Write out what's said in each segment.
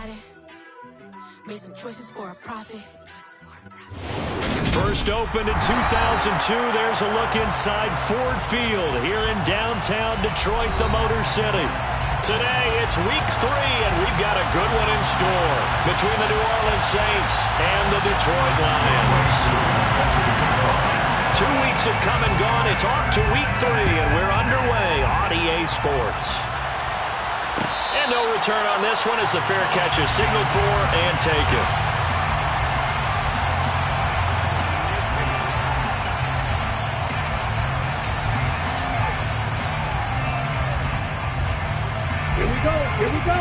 decided. Made some choices for a profit. First opened in 2002. There's a look inside Ford Field here in downtown Detroit, the Motor City. Today, it's week 3, and we've got a good one in store between the New Orleans Saints and the Detroit Lions. 2 weeks have come and gone. It's off to week 3, and we're underway on EA Sports. And no return on this one as the fair catch is signaled for and taken. Here we go.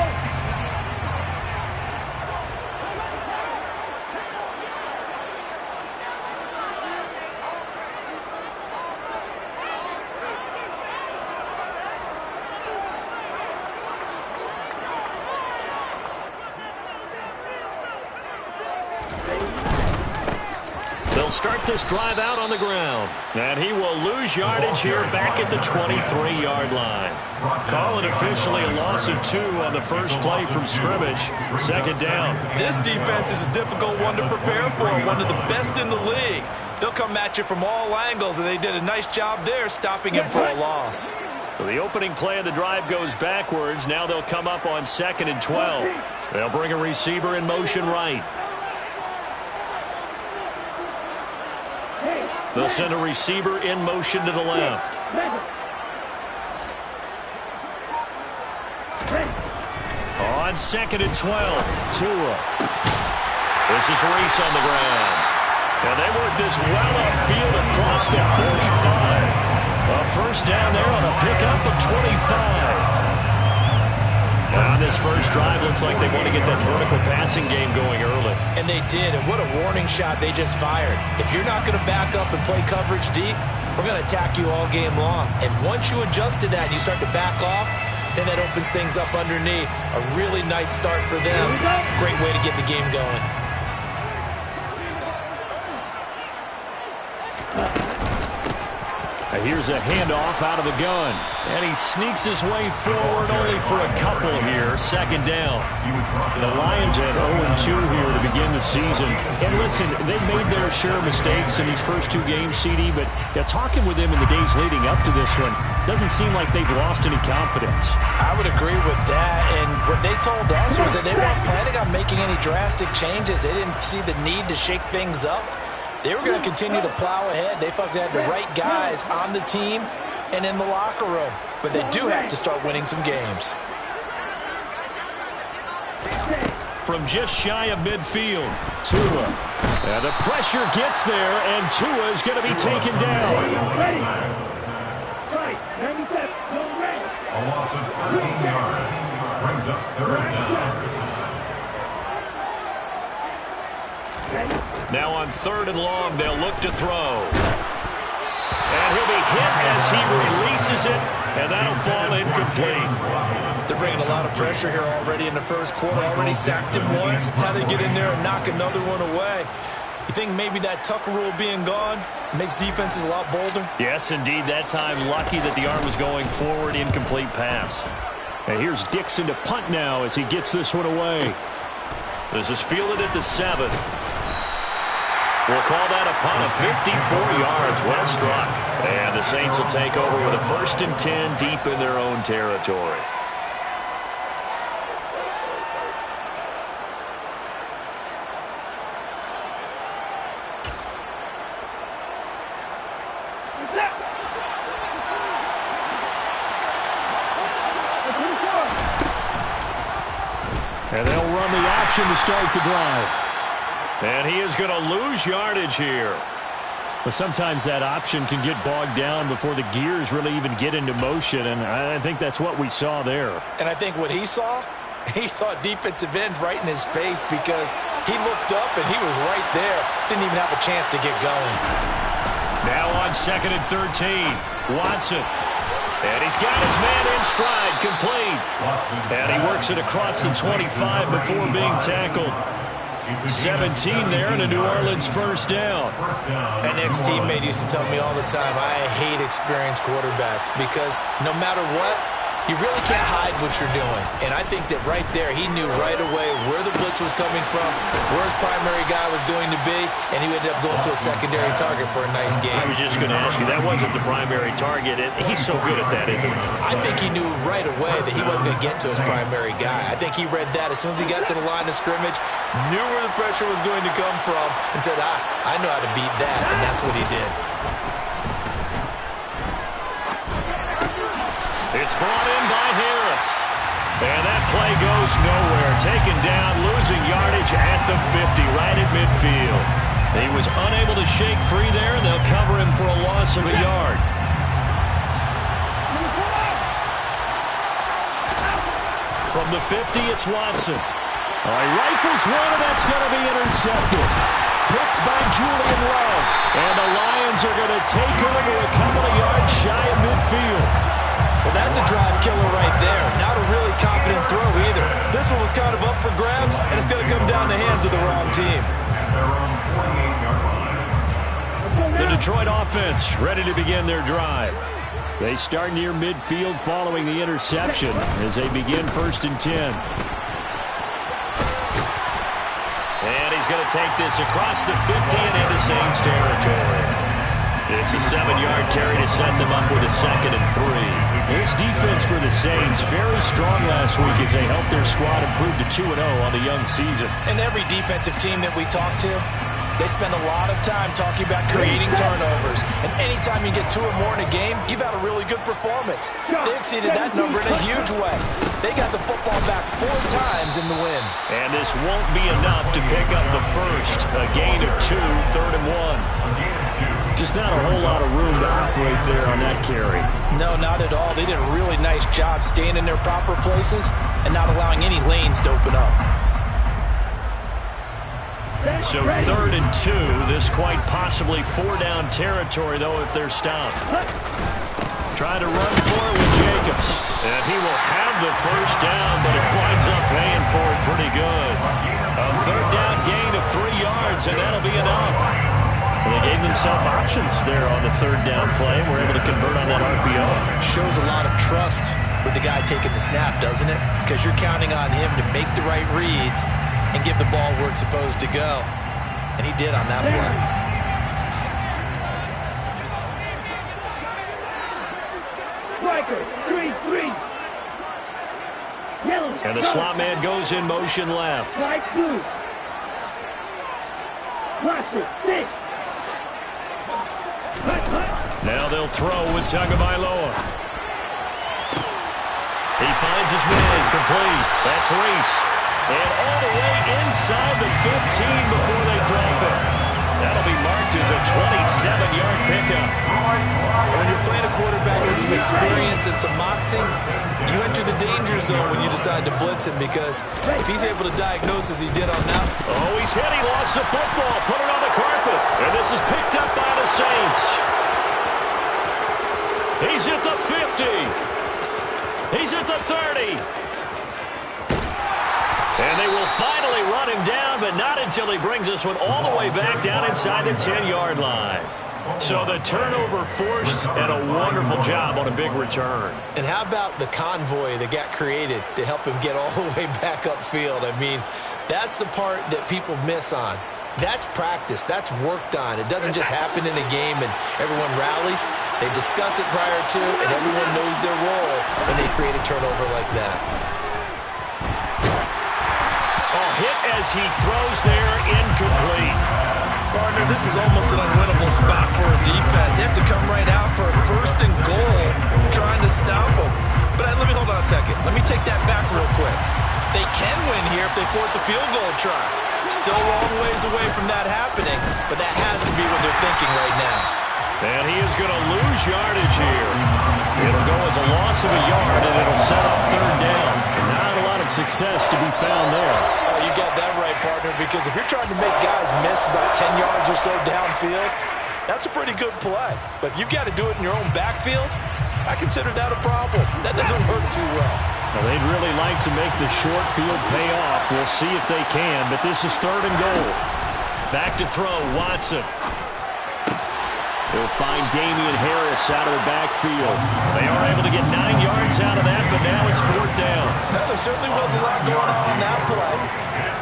They'll start this drive out on the ground. And he will lose yardage here back at the 23-yard line. Call it officially a loss of 2 on the first play from scrimmage. Second down. This defense is a difficult one to prepare for, one of the best in the league. They'll come at you from all angles, and they did a nice job there stopping him for a loss. So the opening play of the drive goes backwards. Now they'll come up on 2nd and 12. They'll bring a receiver in motion right. They'll send a receiver in motion to the left. On 2nd and 12, Tua. This is Reese on the ground. And they work this well upfield across the 45. A first down there on a pickup of 25. On this first drive, looks like they want to get that vertical passing game going early. And they did, and what a warning shot they just fired. If you're not going to back up and play coverage deep, we're going to attack you all game long. And once you adjust to that and you start to back off, then that opens things up underneath. A really nice start for them. Great way to get the game going. Here's a handoff out of the gun. And he sneaks his way forward only for a couple here. Second down. The Lions had 0-2 here to begin the season. And listen, they've made their share of mistakes in these first 2 games, CD, but talking with them in the days leading up to this one, doesn't seem like they've lost any confidence. I would agree with that. And what they told us was that they weren't planning on making any drastic changes. They didn't see the need to shake things up. They were going to continue to plow ahead. They felt they had the right guys on the team and in the locker room. But they do have to start winning some games. From just shy of midfield, Tua. And the pressure gets there, and Tua is going to be taken down. A loss of 13 yards. Brings up 3rd down. Now on 3rd and long, they'll look to throw. And he'll be hit as he releases it, and that'll fall incomplete. They're bringing a lot of pressure here already in the first quarter. Already sacked him once. Now they get in there and knock another one away. You think maybe that Tucker rule being gone makes defenses a lot bolder? Yes, indeed. That time, lucky that the arm was going forward. Incomplete pass. And here's Dixon to punt now as he gets this one away. This is fielded at the 7. We'll call that a punt of 54 yards. Well struck. And the Saints will take over with a 1st and 10 deep in their own territory. And they'll run the option to start the drive. And he is going to lose yardage here. But sometimes that option can get bogged down before the gears really even get into motion, and I think that's what we saw there. And I think what he saw defensive end right in his face because he looked up and he was right there. Didn't even have a chance to get going. Now on 2nd and 13, Watson. And he's got his man in stride, complete. And he works it across the 25 before being tackled. 17 there and a New Orleans first down. An ex-teammate used to tell me all the time, I hate experienced quarterbacks because no matter what, You really can't hide what you're doing. And I think that right there, he knew right away where the blitz was coming from, where his primary guy was going to be, and he ended up going to a secondary target for a nice game. I was just going to ask you, that wasn't the primary target. He's so good at that, isn't he? I think he knew right away that he wasn't going to get to his primary guy. I think he read that as soon as he got to the line of scrimmage, knew where the pressure was going to come from, and said, I know how to beat that, and that's what he did. It's brought in by Harris. And that play goes nowhere. Taken down, losing yardage at the 50, right at midfield. He was unable to shake free there, and they'll cover him for a loss of a yard. From the 50, it's Watson. He rifles one, and that's going to be intercepted. Picked by Julian Love. And the Lions are going to take over a couple of yards shy of midfield. Well, that's a drive killer right there. Not a really confident throw either. This one was kind of up for grabs, and it's going to come down the hands of the wrong team. The Detroit offense ready to begin their drive. They start near midfield following the interception as they begin 1st and 10. And he's going to take this across the 50 and into Saints territory. It's a 7-yard carry to set them up with a 2nd and 3. This defense for the Saints very strong last week as they helped their squad improve to 2-0 on the young season. And every defensive team that we talk to, they spend a lot of time talking about creating turnovers. And anytime you get 2 or more in a game, you've had a really good performance. They exceeded that number in a huge way. They got the football back 4 times in the win. And this won't be enough to pick up the first. A gain of 2, 3rd and 1. Just not a whole lot of room to operate there on that carry. No, not at all. They did a really nice job staying in their proper places and not allowing any lanes to open up. So 3rd and 2. This quite possibly 4-down territory, though, if they're stopped. Trying to run for it with Jacobs. And he will have the first down, but it winds up paying for it pretty good. A 3rd down gain of 3 yards, and that'll be enough. Well, they gave themselves options there on the 3rd down play and were able to convert on that RPO. Shows a lot of trust with the guy taking the snap, doesn't it? Because you're counting on him to make the right reads and give the ball where it's supposed to go. And he did on that play. And the slot man goes in motion left. Now they'll throw with Tagovailoa. He finds his man complete. That's Reese. And all the way inside the 15 before they drop it. That'll be marked as a 27-yard pickup. When you're playing a quarterback with some experience and some moxie, you enter the danger zone when you decide to blitz him, because if he's able to diagnose as he did on that. Oh, he's hit. He lost the football. Put it on the carpet. And this is picked up by the Saints. He's at the 50. He's at the 30. And they will finally run him down, but not until he brings this one all the way back down inside the 10-yard line. So the turnover forced, and a wonderful job on a big return. And how about the convoy that got created to help him get all the way back upfield? I mean, that's the part that people miss on. That's practice. That's worked on. It doesn't just happen in a game and everyone rallies. They discuss it prior to, and everyone knows their role when they create a turnover like that. Hit as he throws there, incomplete. Partner, this is almost an unwinnable spot for a defense. They have to come right out for a 1st and goal, trying to stop them. But let me hold on a second. Let me take that back real quick. They can win here if they force a field goal try. Still a long ways away from that happening, but that has to be what they're thinking right now. And he is going to lose yardage here. It'll go as a loss of a yard, and it'll set up 3rd down. Not a lot of success to be found there. Oh, you got that right, partner, because if you're trying to make guys miss about 10 yards or so downfield, that's a pretty good play. But if you've got to do it in your own backfield, I consider that a problem. That doesn't work too well. Well, they'd really like to make the short field pay off. We'll see if they can, but this is 3rd and goal. Back to throw, Watson. He'll find Damian Harris out of the backfield. They are able to get 9 yards out of that, but now it's 4th down. Well, there certainly was a lot going on that play.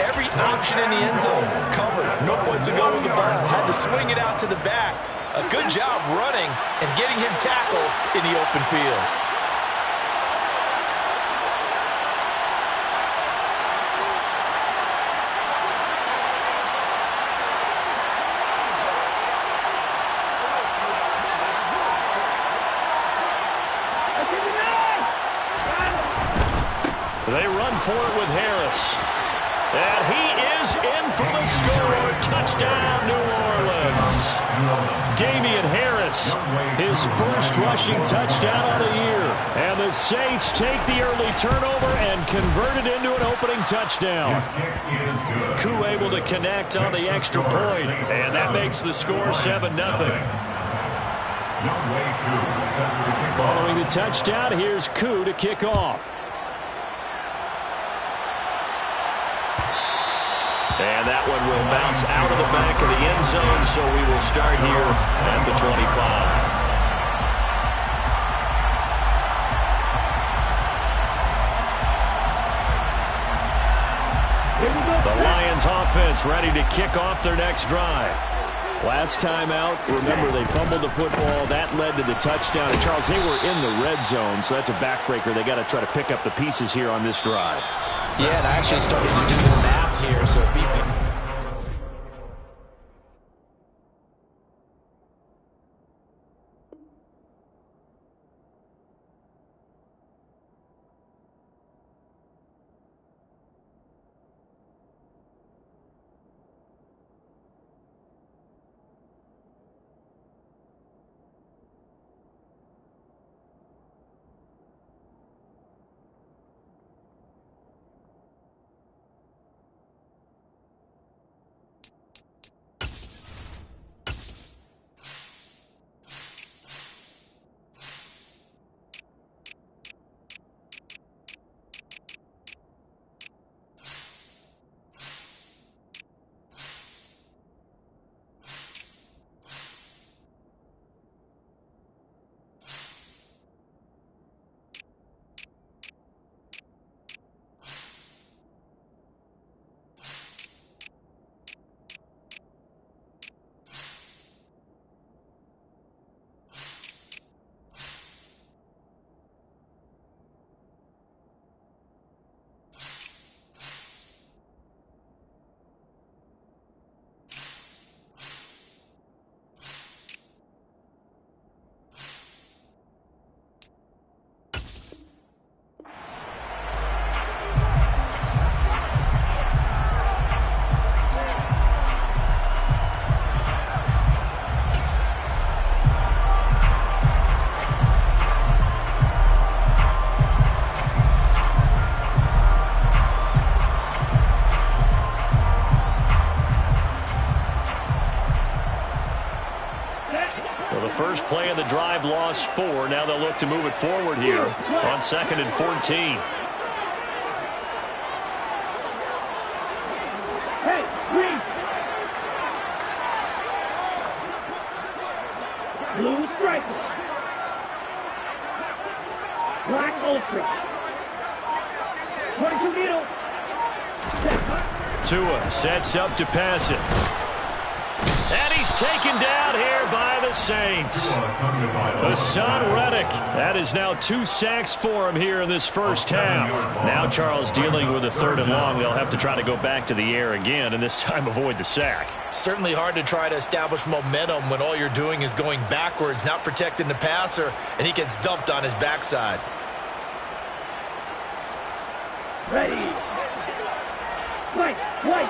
Every option in the end zone covered. No place to go with the ball. Had to swing it out to the back. A good job running and getting him tackled in the open field. They run for it with Harris. And he is in for the score. Touchdown, New Orleans. Damian Harris, his first rushing touchdown of the year. And the Saints take the early turnover and convert it into an opening touchdown. Koo able to connect on the extra point. And that makes the score 7-0. Following the touchdown, here's Koo to kick off. And that one will bounce out of the back of the end zone, so we will start here at the 25. The Lions offense ready to kick off their next drive. Last time out, remember, they fumbled the football. That led to the touchdown. And, Charles, they were in the red zone, so that's a backbreaker. They got to try to pick up the pieces here on this drive. Yeah, and I actually started to do the math here, so be First play of the drive, lost 4. Now they'll look to move it forward here on 2nd and 14. Hey, green. Blue stripe. Black ultra. 22 middle. Tua sets up to pass it. And he's taken down here by the Saints. Hassan Reddick. That is now 2 sacks for him here in this first half. Now Charles dealing with a 3rd and long. They'll have to try to go back to the air again, and this time avoid the sack. Certainly hard to try to establish momentum when all you're doing is going backwards, not protecting the passer, and he gets dumped on his backside. Ready. White, white.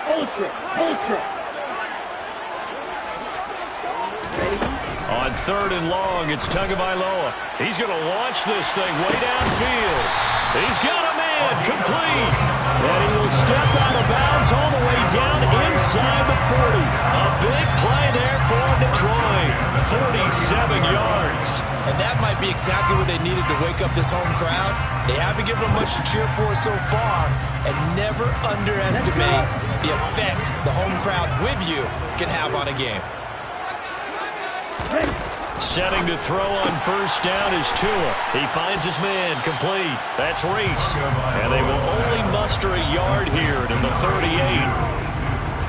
Ultra, ultra. Ready. On 3rd and long, it's Tagovailoa. He's going to launch this thing way downfield. He's got a man complete. And he will step out of bounds all the way down inside the 40. A big play there for Detroit. 47 yards. And that might be exactly what they needed to wake up this home crowd. They haven't given them much to cheer for so far, and never underestimate the effect the home crowd with you can have on a game. Setting to throw on first down is Tua. He finds his man complete. That's Reese. And they will only muster a yard here to the 38.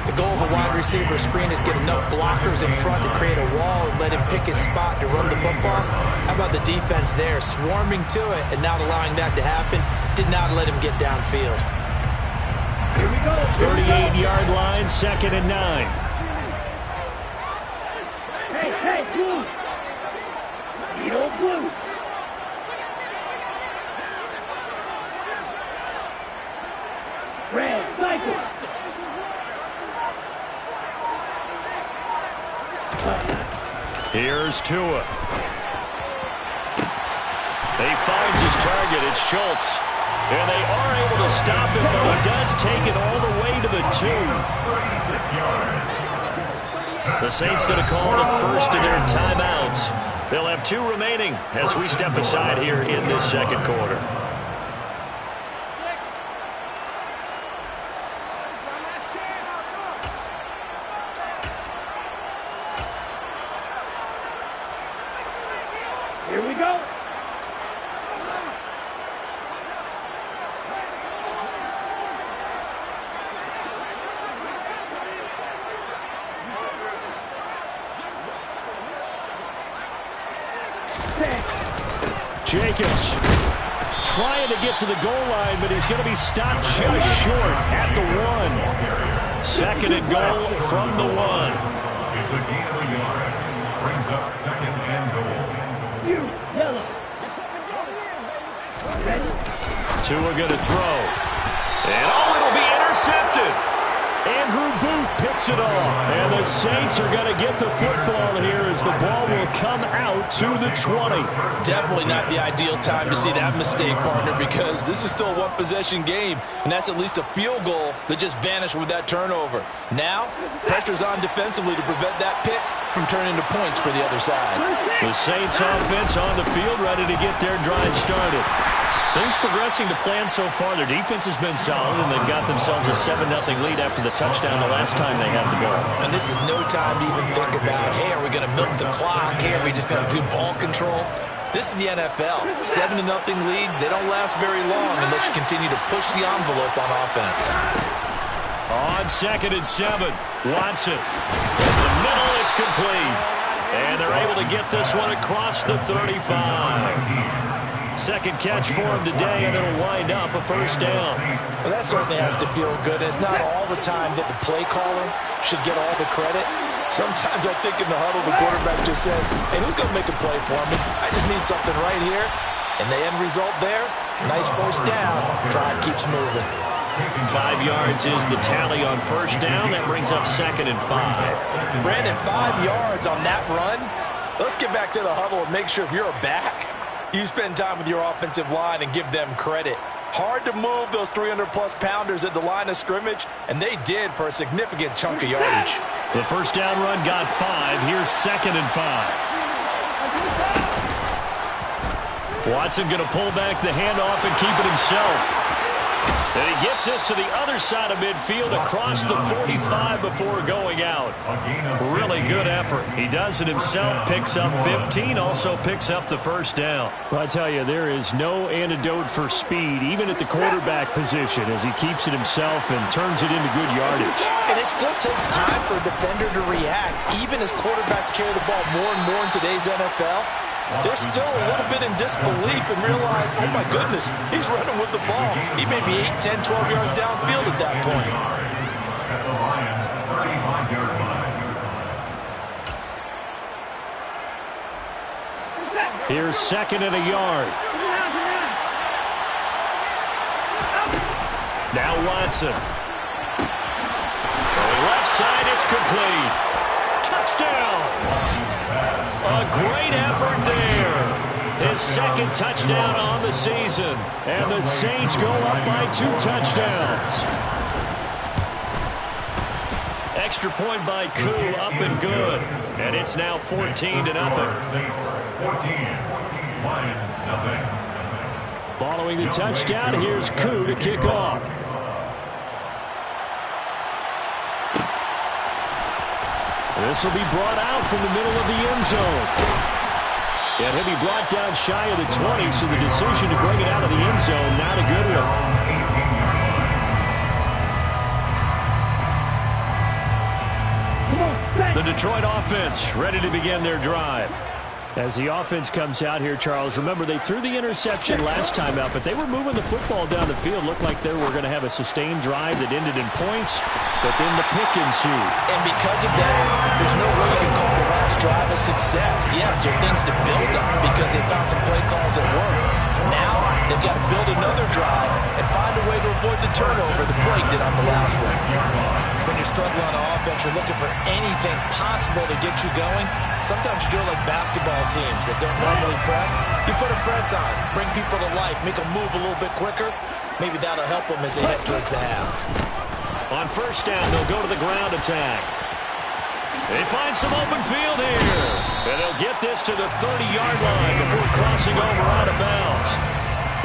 The goal of a wide receiver screen is get enough blockers in front to create a wall and let him pick his spot to run the football. How about the defense there, swarming to it and not allowing that to happen? Did not let him get downfield. Here we go. 38-yard line, 2nd and 9. Hey, blue. Eagle blue. Red, cycle. Here's Tua. He finds his target. It's Schultz. And they are able to stop him, but he does take it all the way to the 2. The Saints going to call the first of their timeouts. They'll have 2 remaining as we step aside here in this second quarter. Here we go. Jacobs trying to get to the goal line, but he's going to be stopped just short at the 1. 2nd and goal from the 1. It's a gain of a yard. Brings up 2nd and goal. You, yellow. Ready? Tua going to throw. And it'll be intercepted. Andrew Booth picks it off. And the Saints are going to get the football here as the ball will come out to the 20. Definitely not the ideal time to see that mistake, partner, because this is still a one-possession game, and that's at least a field goal that just vanished with that turnover. Now, pressure's on defensively to prevent that pick from turning into points for the other side. The Saints offense on the field ready to get their drive started. Things progressing to plan so far. Their defense has been solid, and they've got themselves a 7-0 lead after the touchdown the last time they had the ball. And this is no time to even think about, hey, are we going to milk the clock? Hey, are we just going to do ball control? This is the NFL. 7-0 leads, they don't last very long unless you continue to push the envelope on offense. On 2nd and 7, Watson. In the middle, it's complete. And they're able to get this one across the 35. Second catch for him today, and it'll wind up a first down. Well, that certainly has to feel good. It's not all the time that the play caller should get all the credit. Sometimes I think in the huddle, the quarterback just says, hey, who's going to make a play for me? I just need something right here. And the end result there, nice first down. Drive keeps moving. 5 yards is the tally on first down. That brings up 2nd and 5. Brandon, 5 yards on that run. Let's get back to the huddle and make sure if you're a back, you spend time with your offensive line and give them credit. Hard to move those 300-plus pounders at the line of scrimmage, and they did for a significant chunk of yardage. The first down run got 5. Here's 2nd and 5. Watson going to pull back the handoff and keep it himself. And he gets this to the other side of midfield across the 45 before going out. Really good effort. He does it himself, picks up 15, also picks up the first down. Well, I tell you, there is no antidote for speed, even at the quarterback position, as he keeps it himself and turns it into good yardage. And it still takes time for a defender to react. Even as quarterbacks carry the ball more and more in today's NFL, they're still a little bit in disbelief and realize, oh my goodness, he's running with the ball. He may be 8, 10, 12 yards downfield at that point. At the Lions' 35-yard line. Here's 2nd and a yard. Now Watson. On the left side, it's complete. Touchdown! A great effort there. His 2nd touchdown on the season. And the Saints go up by 2 touchdowns. Extra point by Koo, up and good. And it's now 14-0. Saints 14, Lions nothing. Following the touchdown, here's Koo to kick off. This will be brought out from the middle of the end zone. And he'll be brought down shy of the 20, so the decision to bring it out of the end zone, not a good one. The Detroit offense ready to begin their drive. As the offense comes out here, Charles, remember they threw the interception last time out, but they were moving the football down the field. Looked like they were going to have a sustained drive that ended in points, but then the pick ensued. And because of that, there's no way you can call the last drive a success. Yes, there are things to build on because they found some play calls that worked. Now they've got to build another drive and find a way to avoid the turnover the play did on the last one. When you're struggling on offense, you're looking for anything possible to get you going. Sometimes you do it like basketball teams that don't normally press. You put a press on, bring people to life, make them move a little bit quicker. Maybe that'll help them as they head towards the half. On first down, they'll go to the ground attack. They find some open field here. And they'll get this to the 30-yard line before crossing over out of bounds.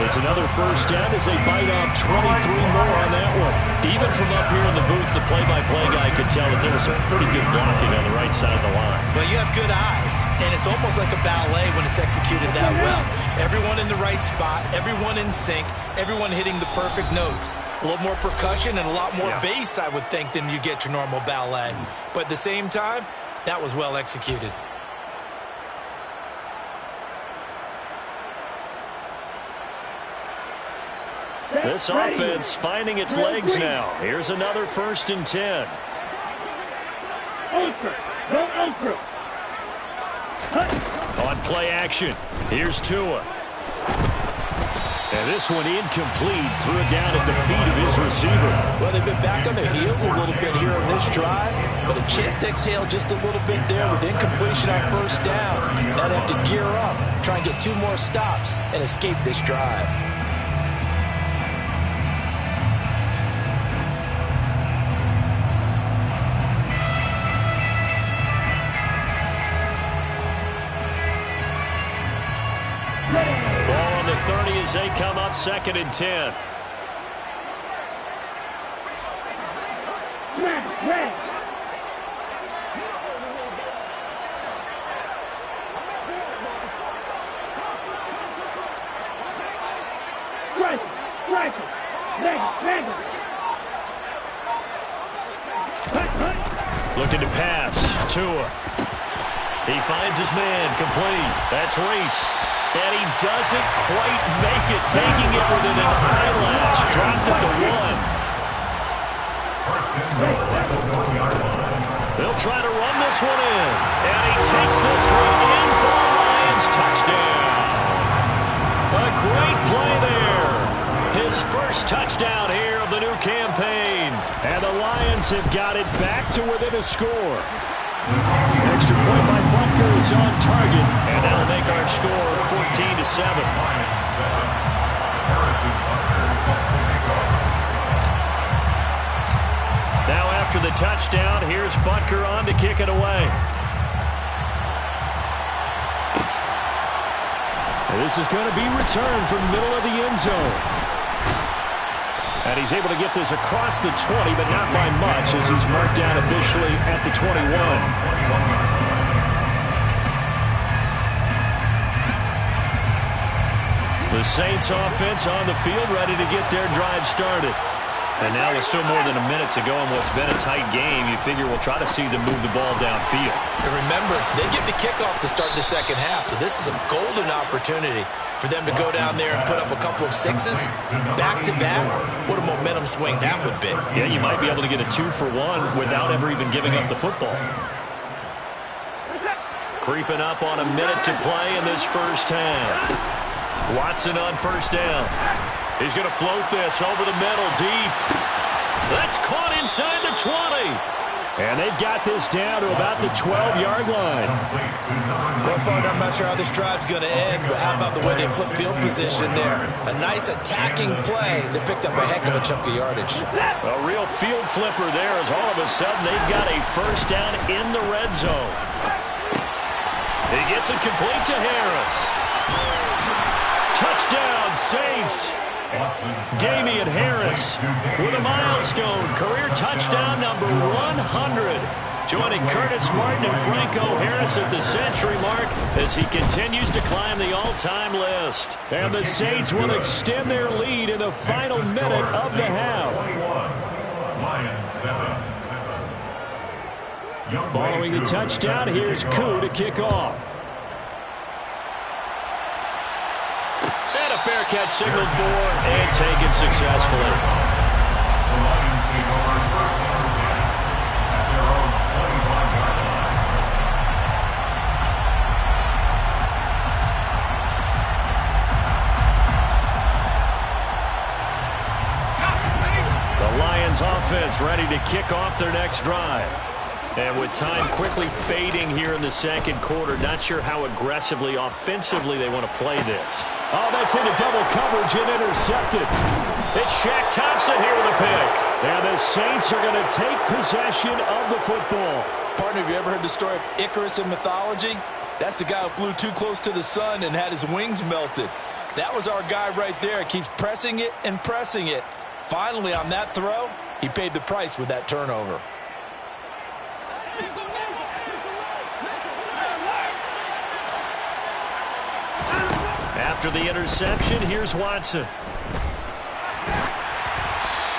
It's another first down as they bite off 23 more on that one. Even from up here in the booth, the play-by-play guy could tell that there was some pretty good blocking on the right side of the line. Well, you have good eyes, and it's almost like a ballet when it's executed that well. Everyone in the right spot, everyone in sync, everyone hitting the perfect notes. A little more percussion and a lot more bass, I would think, than you get your normal ballet. But at the same time, that was well executed. This offense finding its legs now. Here's another 1st and 10. On play action, here's Tua. And this one incomplete. Threw it down at the feet of his receiver. Well, they've been back on their heels a little bit here on this drive, but a chance to exhale just a little bit there with incompletion on first down. They'd have to gear up, try and get 2 more stops, and escape this drive. Ball on the 30 as they come up 2nd and 10. Looking to pass. Tua. He finds his man. Complete. That's Reese. And he doesn't quite make it, taking it within an eyelash. Dropped at the 1. They'll try to run this one in. And he takes this one in for a Lions touchdown. A great play there. His first touchdown here of the new campaign. And the Lions have got it back to within a score. Extra point by Butker is on target, and that'll make our score 14-7. Now after the touchdown, here's Butker on to kick it away. And this is going to be returned from the middle of the end zone. And he's able to get this across the 20, but not by much, as he's marked down officially at the 21. The Saints offense on the field, ready to get their drive started. And now with still more than a minute to go in what's been a tight game, you figure we'll try to see them move the ball downfield. And remember, they get the kickoff to start the second half, so this is a golden opportunity for them to go down there and put up a couple of sixes back-to-back. What a momentum swing that would be. Yeah, you might be able to get a 2-for-1 without ever even giving up the football. Creeping up on a minute to play in this first half. Watson on first down. He's going to float this over the middle deep. That's caught inside the 20. And they've got this down to about the 12-yard line. Well, partner, I'm not sure how this drive's going to end, but how about the way they flip field position there? A nice attacking play. They picked up a heck of a chunk of yardage. A real field flipper there as all of a sudden they've got a first down in the red zone. He gets it complete to Harris. Touchdown, Saints. Damian Harris with a milestone career touchdown number 100. Joining Curtis Martin and Franco Harris at the century mark as he continues to climb the all-time list. And the Saints will extend their lead in the final minute of the half. Following the touchdown, here's Koo to kick off. And a fair catch signaled for and taken successfully. The Lions take over first and 10 at their own 21-yard line. The Lions offense ready to kick off their next drive. And with time quickly fading here in the second quarter, not sure how aggressively, offensively they want to play this. Oh, that's into double coverage and intercepted. It's Shaq Thompson here with a pick. And the Saints are going to take possession of the football. Partner, have you ever heard the story of Icarus in mythology? That's the guy who flew too close to the sun and had his wings melted. That was our guy right there. Keeps pressing it and pressing it. Finally, on that throw, he paid the price with that turnover. After the interception, here's Watson.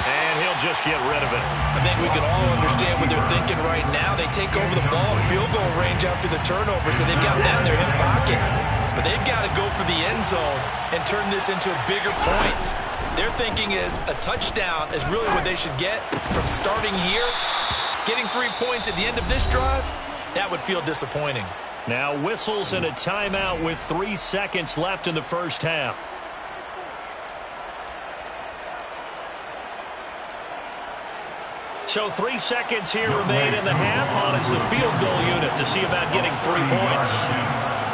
And he'll just get rid of it. I think we can all understand what they're thinking right now. They take over the ball in field goal range after the turnover, so they've got that in their hip pocket. But they've got to go for the end zone and turn this into a bigger point. Their thinking is a touchdown is really what they should get from starting here. Getting 3 points at the end of this drive, that would feel disappointing. Now whistles and a timeout with 3 seconds left in the first half. So 3 seconds here remain in the half. On is the field goal unit to see about getting 3 points.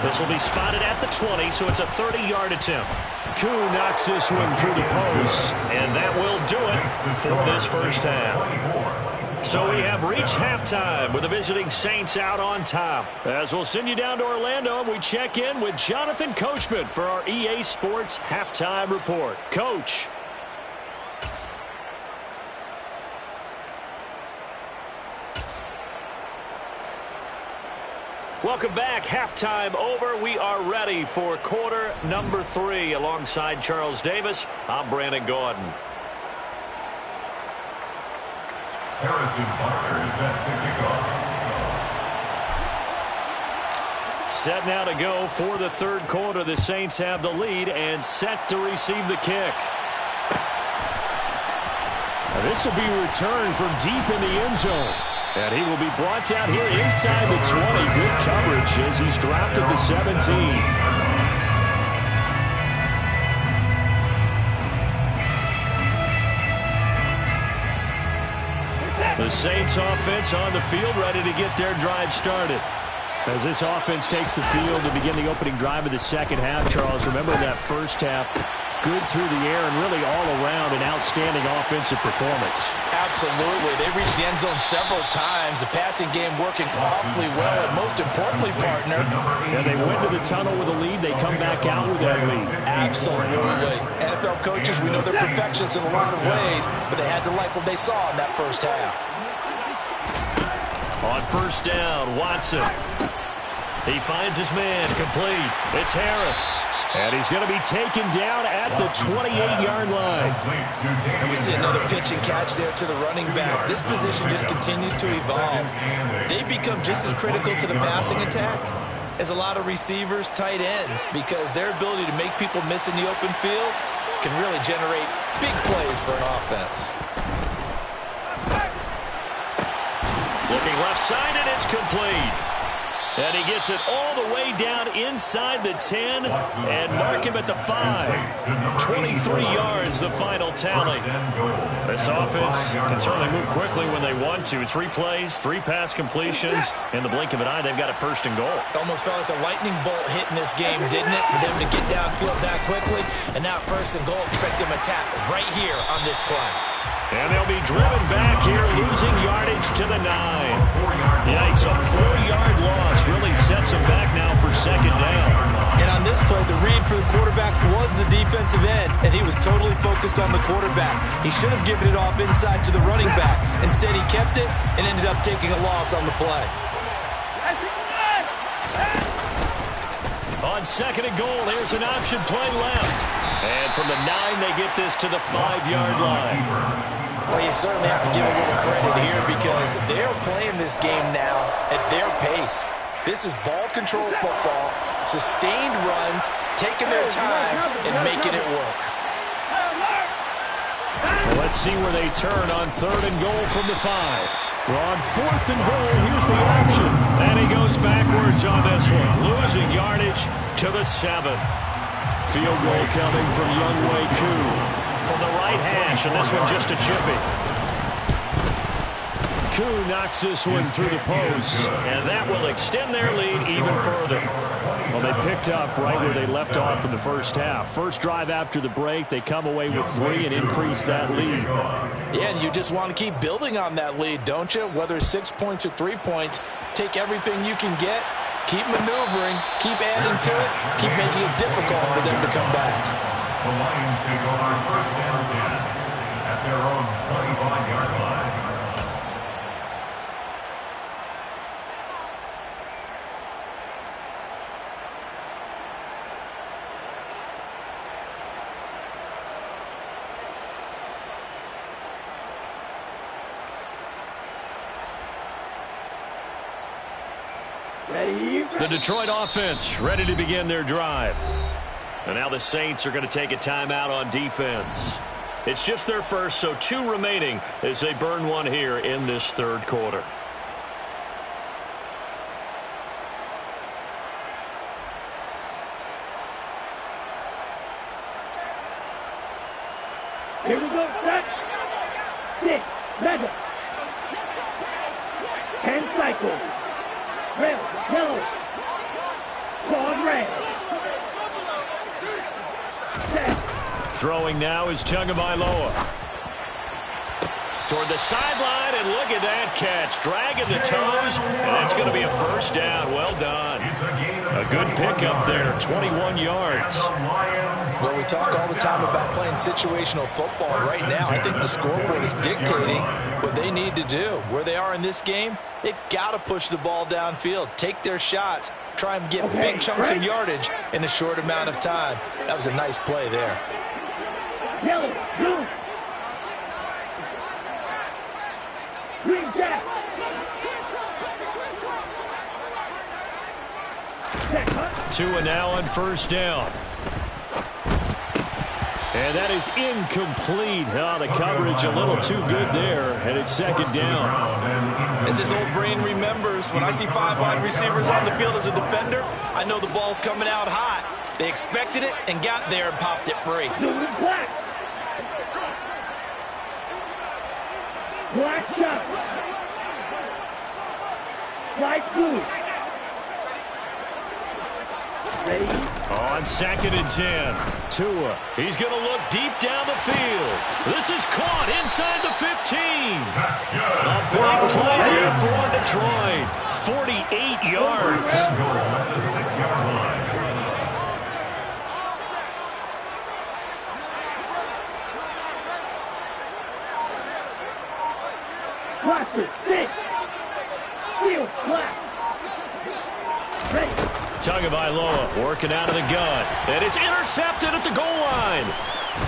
This will be spotted at the 20, so it's a 30-yard attempt. Koo knocks this one through the post, and that will do it for this first half. So we have reached halftime with the visiting Saints out on top. As we'll send you down to Orlando, we check in with Jonathan Coachman for our EA Sports Halftime Report. Coach. Welcome back. Halftime over. We are ready for quarter number 3. Alongside Charles Davis, I'm Brandon Gordon. Harrison Parker is set to kick off. Set now to go for the third quarter. The Saints have the lead and set to receive the kick. Now this will be returned from deep in the end zone. And he will be brought down here inside the 20. Good coverage as he's dropped at the 17. The Saints offense on the field ready to get their drive started. As this offense takes the field to begin the opening drive of the second half, Charles, remember that first half, good through the air and really all around an outstanding offensive performance. Absolutely. They reached the end zone several times. The passing game working awfully well. And most importantly, partner, yeah, they went to the tunnel with a lead. They come back out with that lead. Absolutely. NFL coaches, we know they're perfectionists in a lot of ways, but they had to like what they saw in that first half. On first down, Watson. He finds his man complete. It's Harris. And he's going to be taken down at the 28-yard line. And we see another pitch and catch there to the running back. This position just continues to evolve. They become just as critical to the passing attack as a lot of receivers, tight ends, because their ability to make people miss in the open field can really generate big plays for an offense. Looking left side, and it's complete. And he gets it all the way down inside the 10 and mark him at the 5. 23 yards, the final tally. This offense can certainly move quickly when they want to. 3 plays, 3 pass completions. In the blink of an eye, they've got a first and goal. Almost felt like a lightning bolt hit in this game, didn't it? For them to get downfield that quickly. And now first and goal, expect them to tap right here on this play. And they'll be driven back here, losing yardage to the 9. Yikes, a 4-yard loss really sets them back now for second down. And on this play, the read for the quarterback was the defensive end, and he was totally focused on the quarterback. He should have given it off inside to the running back. Instead, he kept it and ended up taking a loss on the play. On second and goal, there's an option play left. And from the 9, they get this to the 5-yard line. Well, you certainly have to give a little credit here because they're playing this game now at their pace. This is ball control football, sustained runs, taking their time, and making it work. Well, let's see where they turn on third and goal from the 5. We're on fourth and goal. Here's the option. And he goes backwards on this one, losing yardage to the 7. Field goal coming from Younghoe Koo from the right hash, and this one just a chippy. Koo knocks this one through the post, and that will extend their lead even further. Well, they picked up right where they left off in the first half. First drive after the break, they come away with 3 and increase that lead. Yeah, and you just want to keep building on that lead, don't you? Whether it's 6 points or 3 points, take everything you can get, keep maneuvering, keep adding to it, keep making it difficult for them to come back. The Lions take over first down 10 at their own 25-yard line. The Detroit offense ready to begin their drive. And now the Saints are going to take a timeout on defense. It's just their first, so 2 remaining as they burn one here in this third quarter. Here we go, set. 6, mega. 10 cycles. Red, yellow. Quad red. Throwing now is Tagovailoa. Toward the sideline, and look at that catch. Dragging the toes, and that's going to be a first down. Well done. A good pickup there, 21 yards. Well, we talk all the time about playing situational football. Right now, I think the scoreboard is dictating what they need to do. Where they are in this game, they've got to push the ball downfield, take their shots, try and get big chunks of yardage in a short amount of time. That was a nice play there. Yellow, blue. Green jack. 2 and now on first down. And that is incomplete. Oh, the coverage a little too good there, and it's second down. As this old brain remembers, when I see 5 wide receivers on the field as a defender, I know the ball's coming out hot. They expected it and got there and popped it free. Blue and black. Black shot. Light blue. Ready? On second and 10, Tua. He's going to look deep down the field. This is caught inside the 15. That's good. A big play there for Detroit. 48 yards. First and goal at the 6-yard line. Blaster, 6. Field, black. Ready. Tagovailoa working out of the gun. And it's intercepted at the goal line.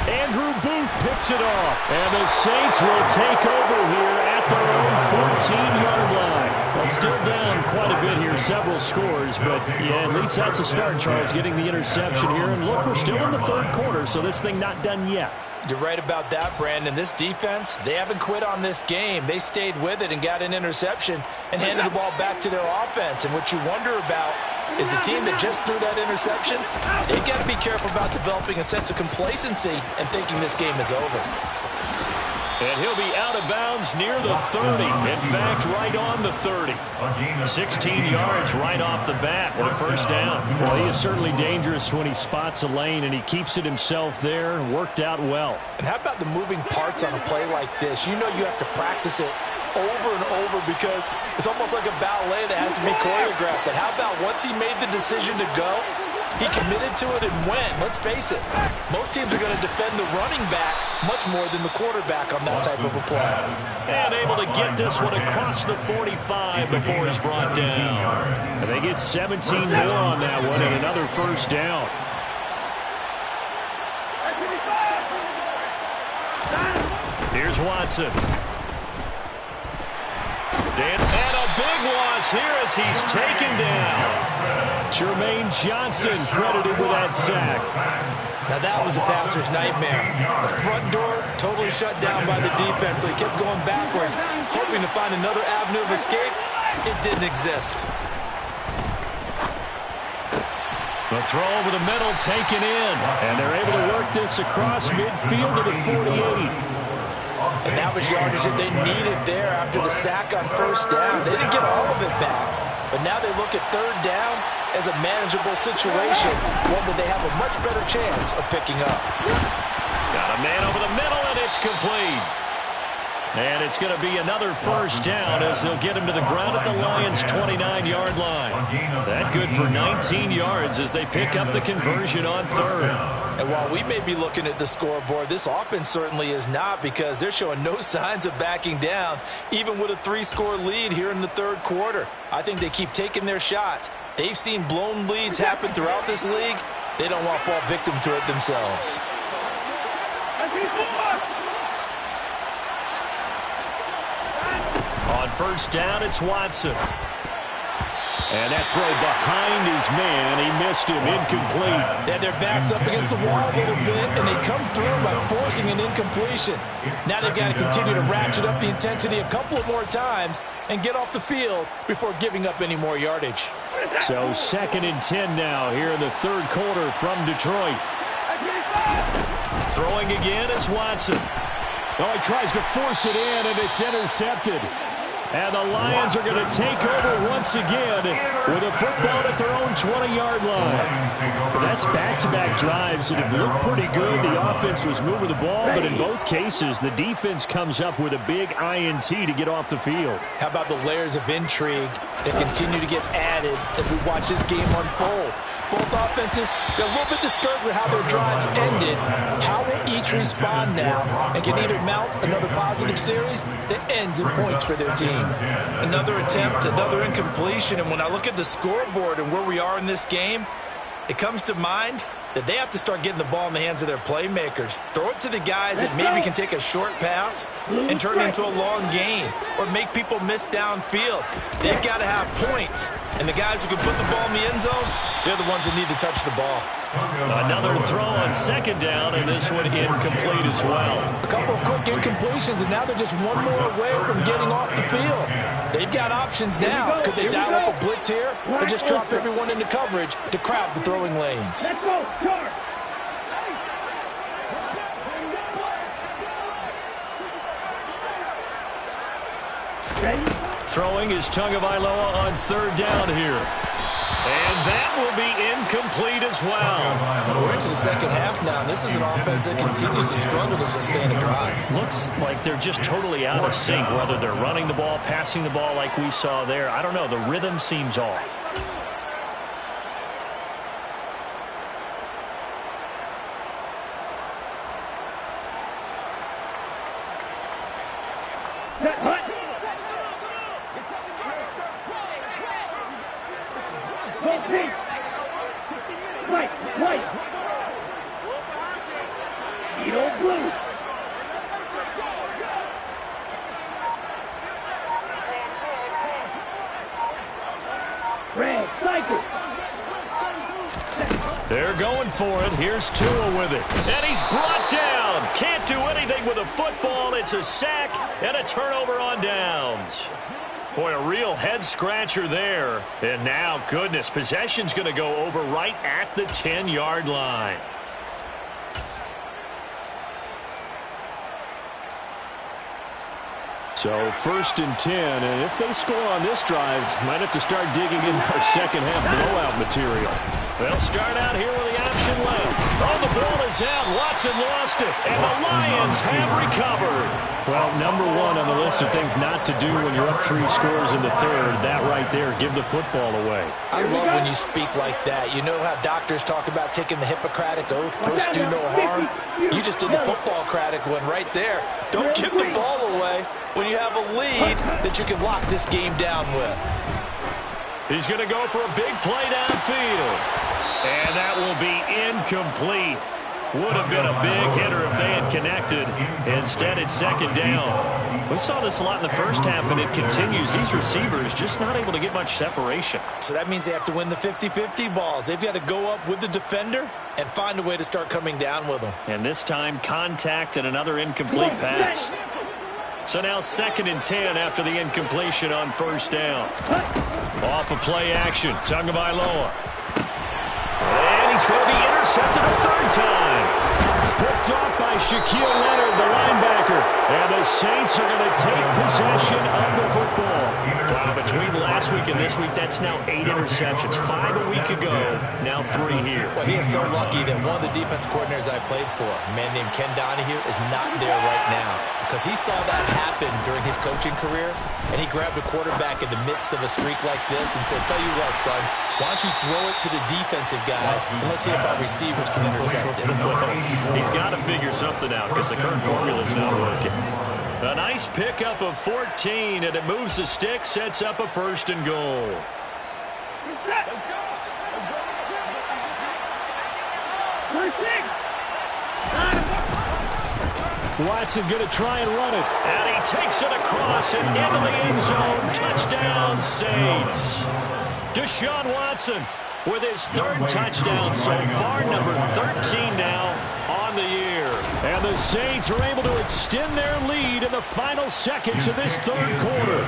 Andrew Booth picks it off. And the Saints will take over here at their own 14-yard line. Well, still down quite a bit here, several scores, but yeah, at least that's a start, Charles, getting the interception here. And look, we're still in the third quarter, so this thing not done yet. You're right about that, Brandon. This defense, they haven't quit on this game. They stayed with it and got an interception and handed the ball back to their offense. And what you wonder about is the team that just threw that interception, they've got to be careful about developing a sense of complacency and thinking this game is over. And he'll be out of bounds near the 30. In fact, right on the 30. 16 yards right off the bat with a first down. Well, he is certainly dangerous when he spots a lane, and he keeps it himself there. Worked out well. And how about the moving parts on a play like this? You know you have to practice it over and over because it's almost like a ballet that has to be choreographed. But how about once he made the decision to go, he committed to it and went. Let's face it, most teams are going to defend the running back much more than the quarterback on that type of a play. And able to get this one across the 45 before he's brought down. And they get 17 more on that one and another first down. Here's Watson. And a big loss here as he's taken down. Jermaine Johnson credited with that sack. Now that was a passer's nightmare. The front door totally shut down by the defense, so he kept going backwards, hoping to find another avenue of escape. It didn't exist. The throw over the middle taken in, and they're able to work this across midfield to the 48. And that was yardage that they needed there after the sack on first down. They didn't get all of it back, but now they look at third down as a manageable situation, one that they have a much better chance of picking up. Got a man over the middle, and it's complete. And it's going to be another first down as they'll get him to the ground at the Lions' 29-yard line. That good for 19 yards as they pick up the conversion on third. And while we may be looking at the scoreboard, this offense certainly is not, because they're showing no signs of backing down, even with a 3-score lead here in the third quarter. I think they keep taking their shots. They've seen blown leads happen throughout this league. They don't want to fall victim to it themselves. On first down, it's Watson. And that throw behind his man, he missed him, incomplete. They had their backs up against the wall a little bit, and they come through by forcing an incompletion. Now they've got to continue to ratchet up the intensity a couple of more times and get off the field before giving up any more yardage. So 2nd and 10 now here in the third quarter from Detroit. Throwing again is Watson. Oh, he tries to force it in, and it's intercepted. And the Lions are going to take over once again with a football at their own 20-yard line. That's back-to-back drives that have looked pretty good. The offense was moving the ball, but in both cases, the defense comes up with a big INT to get off the field. How about the layers of intrigue that continue to get added as we watch this game unfold? Both offenses, they're a little bit discouraged with how their drives ended. How will each respond now and can either mount another positive series that ends in points for their team? Another attempt, another incompletion, and when I look at the scoreboard and where we are in this game, it comes to mind that they have to start getting the ball in the hands of their playmakers. Throw it to the guys that maybe can take a short pass and turn it into a long gain or make people miss downfield. They've got to have points, and the guys who can put the ball in the end zone, they're the ones that need to touch the ball. Another throw on second down, and this one incomplete as well. A couple of quick incompletions, and now they're just one more away from getting off the field. They've got options now. Could they dial up a blitz here or just drop everyone into coverage to crowd the throwing lanes? Let's go, charge! Throwing is Tagovailoa on third down here. And that will be incomplete as well. We're into the second half now. This is an offense that continues to struggle to sustain a drive. Looks like they're just totally out of sync, whether they're running the ball, passing the ball like we saw there. I don't know. The rhythm seems off. They're going for it. Here's Tua with it. And he's brought down. Can't do anything with a football. It's a sack and a turnover on downs. Boy, a real head-scratcher there. And now, goodness, possession's going to go over right at the 10-yard line. So 1st and 10, and if they score on this drive, might have to start digging in our second-half blowout material. They'll start out here with the option left. Oh, the ball is out. Watson lost it, and the Lions have recovered. Well, number one on the list of things not to do when you're up 3 scores in the third, that right there, give the football away. I love when you speak like that. You know how doctors talk about taking the Hippocratic oath, first do no harm? You just did the football-cratic one right there. Don't give the ball away when you have a lead that you can lock this game down with. He's going to go for a big play downfield. And that will be incomplete. Would have been a big hitter if they had connected. Instead, it's 2nd down. We saw this a lot in the first half, and it continues. These receivers just not able to get much separation. So that means they have to win the 50-50 balls. They've got to go up with the defender and find a way to start coming down with them. And this time, contact and another incomplete pass. So now 2nd and 10 after the incompletion on 1st down. Off of play action, Tagovailoa. And he's going to be intercepted a 3rd time. Picked off by Shaquille Leonard, the linebacker. And the Saints are going to take possession of the football. Wow, between last week and this week, that's now 8 interceptions. 5 a week ago, now 3 here. Well, he is so lucky that one of the defense coordinators I played for, a man named Ken Donahue, is not there right now. Because he saw that happen during his coaching career, and he grabbed a quarterback in the midst of a streak like this and said, tell you what, son, why don't you throw it to the defensive guys, and let's see if our receivers can intercept it. He's got to figure something out because the current formula's not working. A nice pickup of 14, and it moves the stick, sets up a 1st and goal. Watson going to try and run it. And he takes it across and into the end zone. Touchdown, Saints. Deshaun Watson with his 3rd touchdown so far, number 13 now on the year. And the Saints are able to extend their lead in the final seconds of this 3rd quarter.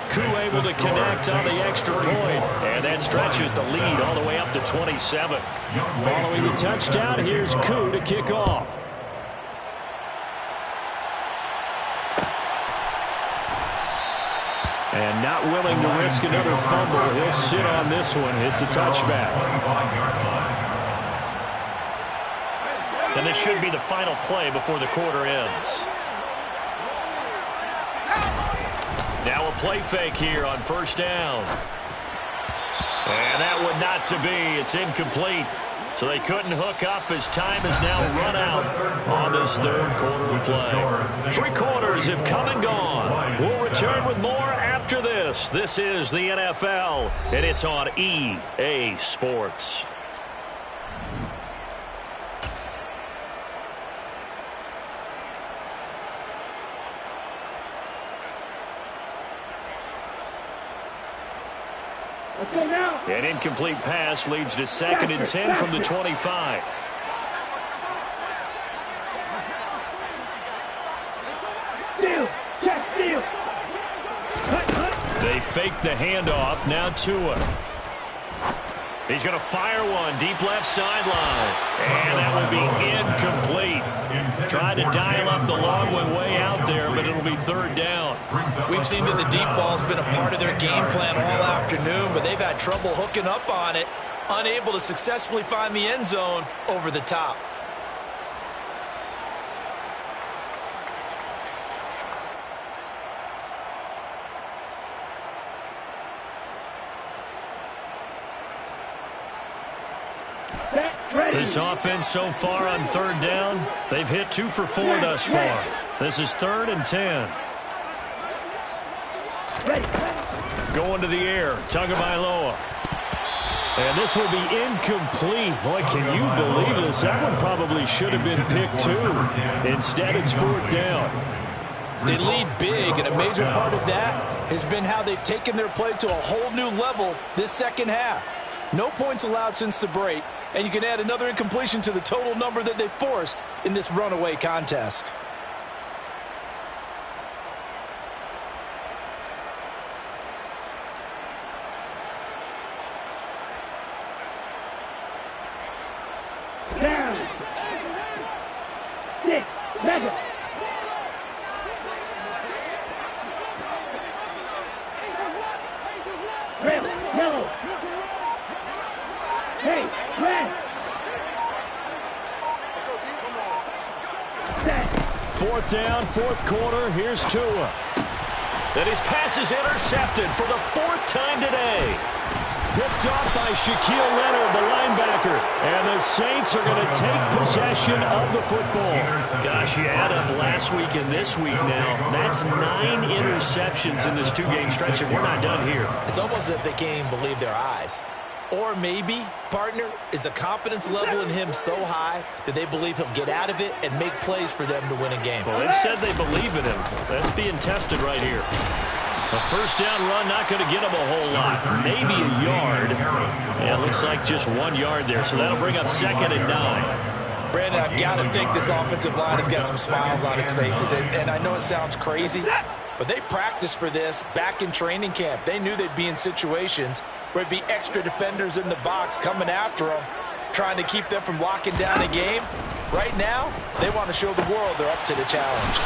Koo able to connect on the extra point, and that stretches the lead all the way up to 27. Following the touchdown, here's Koo to kick off. And not willing to risk another fumble. He'll sit on this one. It's a touchback. And this should be the final play before the quarter ends. Now a play fake here on 1st down. And that one not to be. It's incomplete. So they couldn't hook up as time has now run out on this 3rd quarter of play. 3 quarters have come and gone. We'll return with more after this. This is the NFL, and it's on EA Sports. An incomplete pass leads to 2nd and 10 from the 25. They fake the handoff. Now Tua. He's going to fire one deep left sideline. And that will be incomplete. Tried to dial up the long way out there, but it'll be 3rd down. We've seen that the deep ball's been a part of their game plan all afternoon, but they've had trouble hooking up on it, unable to successfully find the end zone over the top. This offense so far on 3rd down, they've hit 2 for 4 thus far. This is 3rd and 10. Going to the air, Tagovailoa. And this will be incomplete. Boy, can you believe this? That one probably should have been picked too. Instead, it's 4th down. They lead big, and a major part of that has been how they've taken their play to a whole new level this second half. No points allowed since the break, And you can add another incompletion to the total number that they forced in this runaway contest. Down. 6. Mega. Red. Yellow. Hey. Red. Set. Fourth down, fourth quarter. Here's Tua. And his pass is intercepted for the fourth time today. Picked off by Shaquille Leonard, the linebacker. And the Saints are going to take possession of the football. Gosh, you add up last week and this week now. That's 9 interceptions in this two-game stretch, and we're not done here. It's almost as if they can't even believe their eyes. Or maybe, partner, is the confidence level in him so high that they believe he'll get out of it and make plays for them to win a game. Well, they've said they believe in him. That's being tested right here. A first down run, not going to get him a whole lot. Maybe a yard. Yeah, it looks like just 1 yard there, so that'll bring up 2nd and 9. Brandon, I've got to think this offensive line has got some smiles on its faces. And I know it sounds crazy, but they practiced for this back in training camp. They knew they'd be in situations where it'd be extra defenders in the box coming after them, trying to keep them from locking down a game. Right now, they want to show the world they're up to the challenge.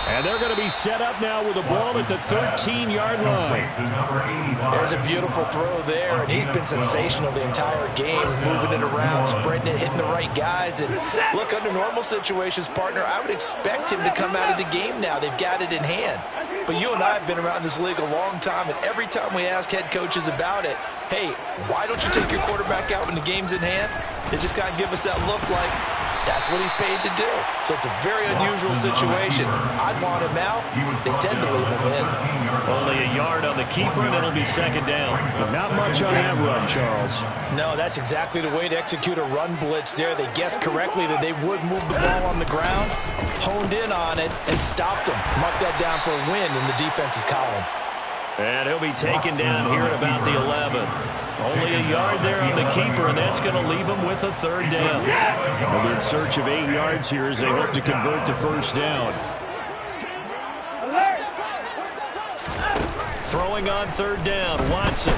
And they're going to be set up now with a ball at the 13-yard line. There's a beautiful throw there, and he's been sensational the entire game, moving it around, spreading it, hitting the right guys. And look, under normal situations, partner, I would expect him to come out of the game now. They've got it in hand. But you and I have been around this league a long time, and every time we ask head coaches about it, hey, why don't you take your quarterback out when the game's in hand? They just kind of give us that look like, that's what he's paid to do. So it's a very unusual situation. I'd want him out. They tend to leave him in. Only a yard on the keeper, and it'll be 2nd down. Not much on that run, Charles. No, that's exactly the way to execute a run blitz there. They guessed correctly that they would move the ball on the ground, honed in on it, and stopped them. Mark that down for a win in the defense's column. And he'll be taken down here at about the 11. Only a yard there on the keeper, and that's going to leave him with a 3rd down. They'll be in search of 8 yards here as they hope to convert the first down. Throwing on 3rd down, Watson.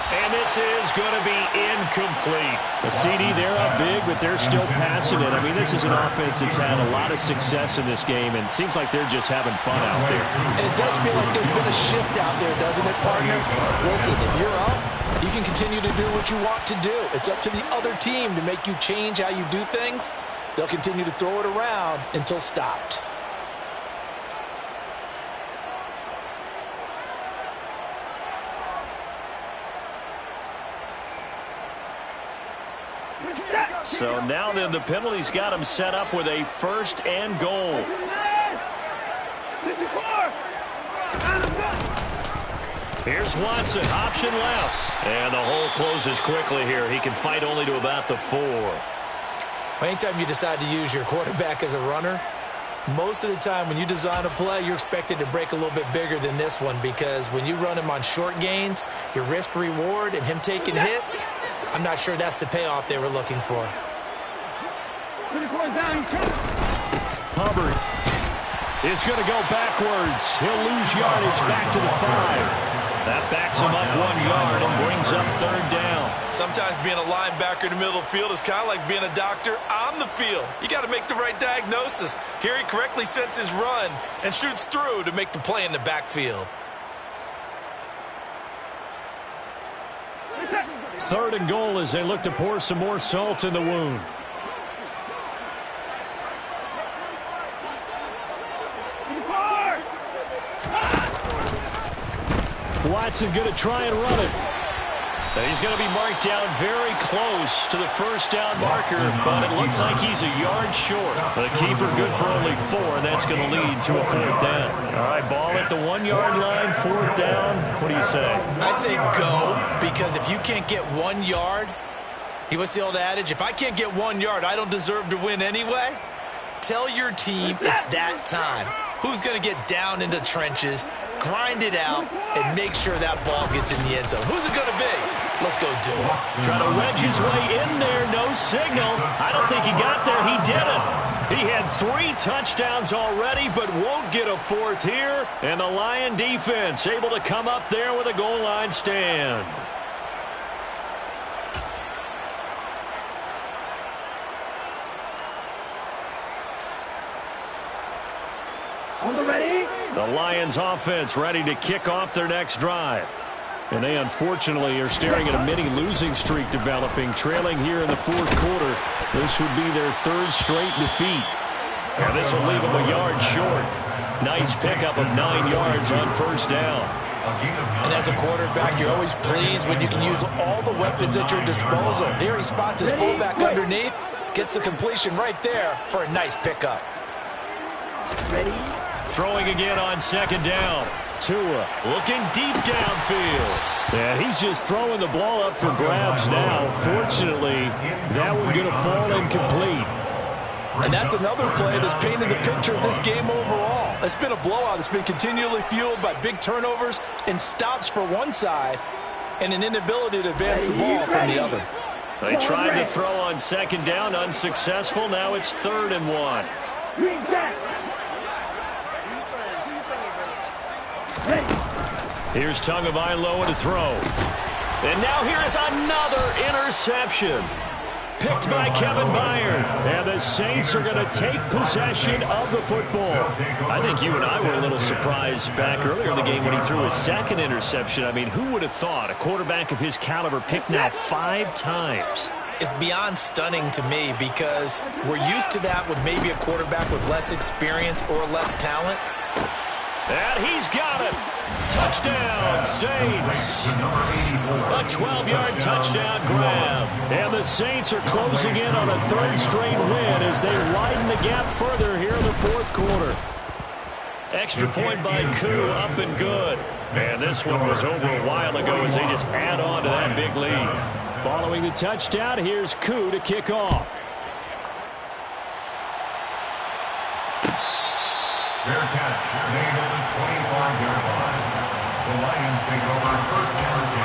And this is going to be incomplete. The CD, they're up big, but they're still passing it. I mean, this is an offense that's had a lot of success in this game, and it seems like they're just having fun out there. And it does feel like there's been a shift out there, doesn't it, partner? Listen, if you're up, you can continue to do what you want to do. It's up to the other team to make you change how you do things. They'll continue to throw it around until stopped. So now then, the penalty's got him set up with a 1st and goal. Here's Watson, option left. And the hole closes quickly here. He can fight only to about the 4. Anytime you decide to use your quarterback as a runner, most of the time when you design a play, you're expected to break a little bit bigger than this one, because when you run him on short gains, your risk-reward and him taking hits, I'm not sure that's the payoff they were looking for. Hubbard is going to go backwards. He'll lose yardage back to the 5. That backs him up 1 yard and brings up 3rd down. Sometimes being a linebacker in the middle of the field is kind of like being a doctor on the field. You got to make the right diagnosis. Here he correctly sets his run and shoots through to make the play in the backfield. 3rd and goal as they look to pour some more salt in the wound. Watson going to try and run it. And he's going to be marked down very close to the first down marker, but it looks like he's a yard short. The keeper good for only 4, and that's going to lead to a 4th down. All right, ball at the 1 yard line, 4th down. What do you say? I say go, because if you can't get 1 yard, what's the old adage? If I can't get 1 yard, I don't deserve to win anyway. Tell your team it's that time. Who's going to get down into the trenches, grind it out, and make sure that ball gets in the end zone? Who's it going to be? Let's go do it. Trying to wedge his way in there. No signal. I don't think he got there. He didn't. He had 3 touchdowns already, but won't get a 4th here. And the Lion defense able to come up there with a goal line stand. On the ready. The Lions offense ready to kick off their next drive. And they unfortunately are staring at a mini losing streak developing, trailing here in the 4th quarter. This would be their 3rd straight defeat. And this will leave them a yard short. Nice pickup of 9 yards on 1st down. And as a quarterback, you're always pleased when you can use all the weapons at your disposal. Here he spots his fullback underneath, gets the completion right there for a nice pickup. Ready. Throwing again on 2nd down. Tua looking deep downfield. And he's just throwing the ball up for grabs now. Fortunately, that one going to fall incomplete. And that's another play that's painted the picture of this game overall. It's been a blowout. It's been continually fueled by big turnovers and stops for one side and an inability to advance the ball from the other. They tried to throw on 2nd down, unsuccessful. Now it's 3rd and 1. Green back. Ready. Here's Tagovailoa to throw. And now here is another interception. Picked by Kevin Byard. And the Saints are going to take possession of the football. I think you and I were a little surprised back earlier in the game when he threw his 2nd interception. I mean, who would have thought a quarterback of his caliber picked now 5 times? It's beyond stunning to me because we're used to that with maybe a quarterback with less experience or less talent. And he's got it. Touchdown, Saints. A 12-yard touchdown grab. And the Saints are closing in on a 3rd straight win as they widen the gap further here in the 4th quarter. Extra point by Koo, up and good. And this one was over a while ago as they just add on to that big lead. Following the touchdown, here's Koo to kick off. Fair catch, made at the 25-yard line. The Lions take over 1st and 10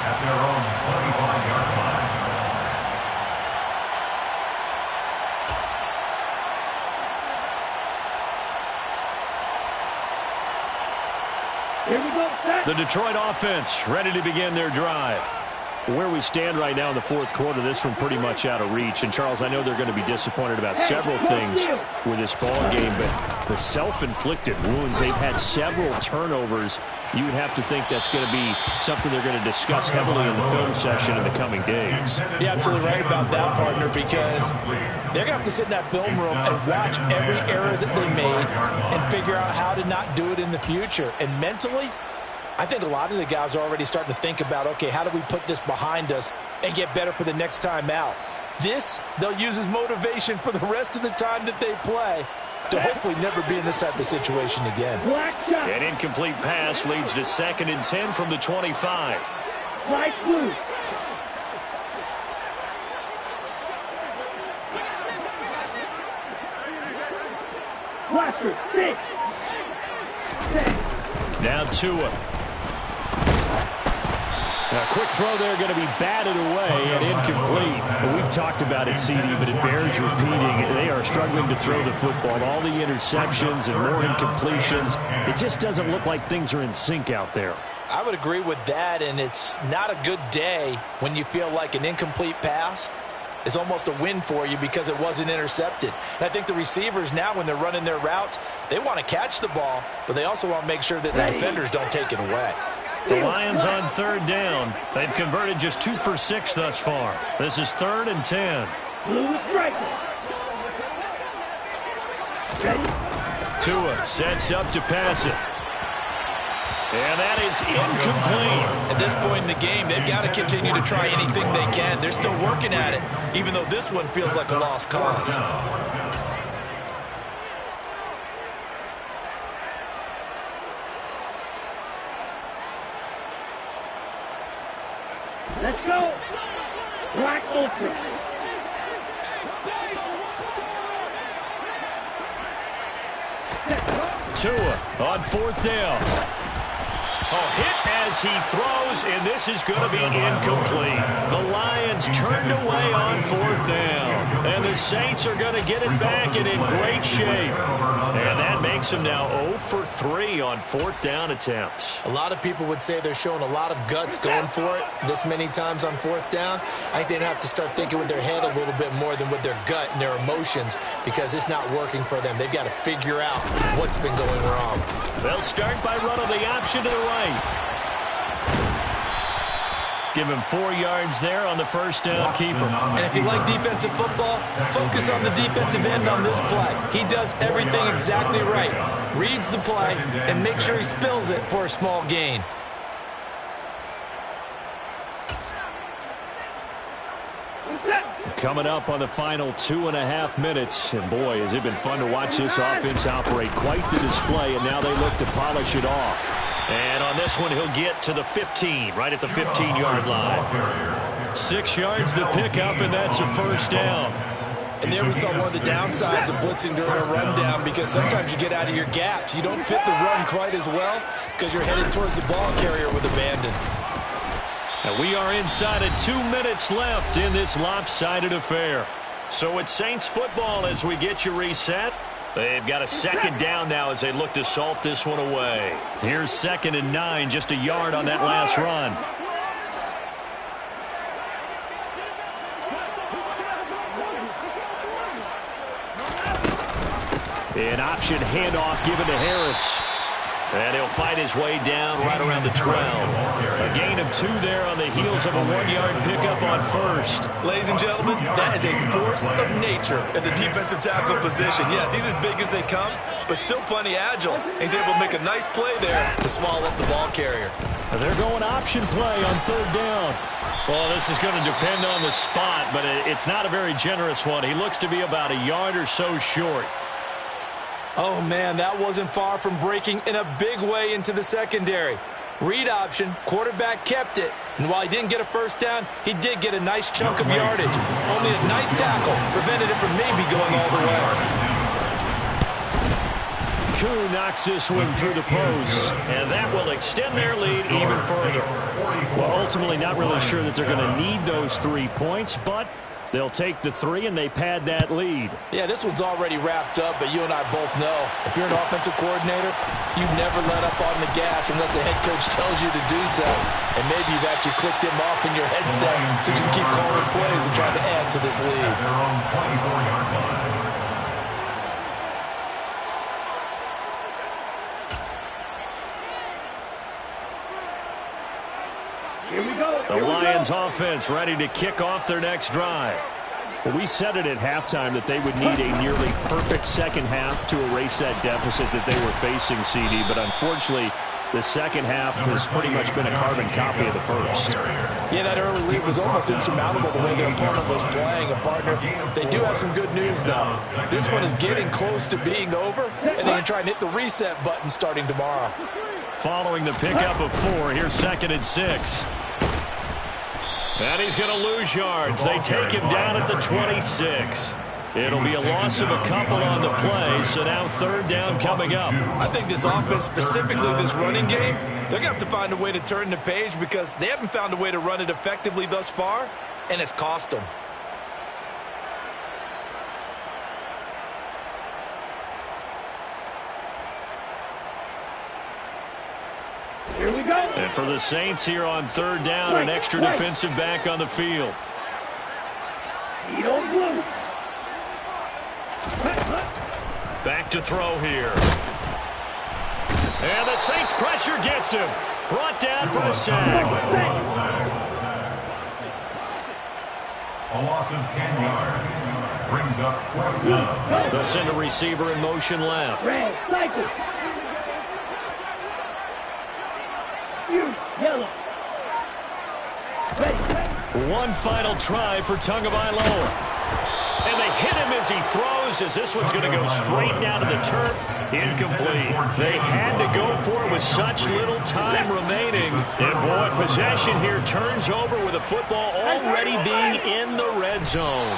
at their own 25-yard line. Here we go. Set. The Detroit offense ready to begin their drive. Where we stand right now in the 4th quarter, this one pretty much out of reach. And, Charles, I know they're going to be disappointed about several things with this ball game, but the self-inflicted wounds, they've had several turnovers. You would have to think that's going to be something they're going to discuss heavily in the film session in the coming days. You're absolutely right about that, partner, because they're going to have to sit in that film room and watch every error that they made and figure out how to not do it in the future. And mentally, I think a lot of the guys are already starting to think about, okay, how do we put this behind us and get better for the next time out? This, they'll use as motivation for the rest of the time that they play to hopefully never be in this type of situation again. An incomplete pass leads to 2nd and 10 from the 25. Right blue. Blaster, 6. 10. Now Tua. A quick throw there going to be batted away and incomplete. We've talked about it, CD, but it bears repeating. They are struggling to throw the football. All the interceptions and more incompletions. It just doesn't look like things are in sync out there. I would agree with that, and it's not a good day when you feel like an incomplete pass is almost a win for you because it wasn't intercepted. And I think the receivers now, when they're running their routes, they want to catch the ball, but they also want to make sure that the defenders don't take it away. The Lions on 3rd down. They've converted just 2 for 6 thus far. This is 3rd and 10. Blue strike. Ready. Tua sets up to pass it. And that is incomplete. At this point in the game, they've got to continue to try anything they can. They're still working at it, even though this one feels like a lost cause. Let's go. Black Ultra. Tua on 4th down. Oh, hit as he throws, and this is going to be incomplete. The Lions turned away on 4th down, and the Saints are going to get it back and in great shape. And that makes them now 0 for 3 on 4th down attempts. A lot of people would say they're showing a lot of guts going for it this many times on 4th down. I think they'd have to start thinking with their head a little bit more than with their gut and their emotions, because it's not working for them. They've got to figure out what's been going wrong. They'll start by running the option to the right. Give him 4 yards there on the first down keeper. And if you like defensive football, focus on the defensive end on this play. He does everything exactly right. Reads the play and makes sure he spills it for a small gain. Coming up on the final 2.5 minutes. And boy, has it been fun to watch this offense operate. Quite the display, and now they look to polish it off. And on this one, he'll get to the 15, right at the 15-yard line. 6 yards the pickup, and that's a first down. And there we saw one of the downsides of blitzing during a rundown, because sometimes you get out of your gaps. You don't fit the run quite as well because you're headed towards the ball carrier with abandon. And we are inside of 2 minutes left in this lopsided affair. So it's Saints football as we get you reset. They've got a second down now as they look to salt this one away. Here's 2nd and 9, just a yard on that last run. An option handoff given to Harris. And he'll fight his way down right around the 12. A gain of 2 there on the heels of a 1-yard pickup on first. Ladies and gentlemen, that is a force of nature at the defensive tackle position. Yes, he's as big as they come, but still plenty agile. He's able to make a nice play there to swallow up the ball carrier. And they're going option play on 3rd down. Well, this is going to depend on the spot, but it's not a very generous one. He looks to be about a yard or so short. Oh, man, that wasn't far from breaking in a big way into the secondary. Read option, quarterback kept it, and while he didn't get a first down, he did get a nice chunk of yardage. Only a nice tackle prevented it from maybe going all the way. Koo knocks this one through the post, and that will extend their lead even further. Well, ultimately, not really sure that they're going to need those 3 points, but they'll take the 3, and they pad that lead. Yeah, this one's already wrapped up, but you and I both know if you're an offensive coordinator, you never let up on the gas unless the head coach tells you to do so. And maybe you've actually clicked him off in your headset so you can keep calling plays and trying to add to this lead. At their own 24-yard line. The Lions offense ready to kick off their next drive. Well, we said it at halftime that they would need a nearly perfect second half to erase that deficit that they were facing, CD. But unfortunately, the second half has pretty much been a carbon copy of the first. Yeah, that early lead was almost insurmountable the way their opponent was playing. And, partner, they do have some good news, though. This one is getting close to being over, and they can try and hit the reset button starting tomorrow. Following the pickup of 4, here's 2nd and 6. And he's going to lose yards. They take him down at the 26. It'll be a loss of a couple on the play, so now 3rd down coming up. I think this offense, specifically this running game, they're going to have to find a way to turn the page because they haven't found a way to run it effectively thus far, and it's cost them. Here we go. And for the Saints here on 3rd down, an extra defensive back on the field. Back to throw here. And the Saints pressure gets him. Brought down for a sack. A loss of 10 yards. Brings up 4th down. They'll send a receiver in motion left. Red, cycle. Yellow. One final try for Tagovailoa. And they hit him as he throws, as this one's going to go straight down to the turf. Incomplete. They had to go for it with such little time remaining. And boy, possession here turns over with a football already being in the red zone.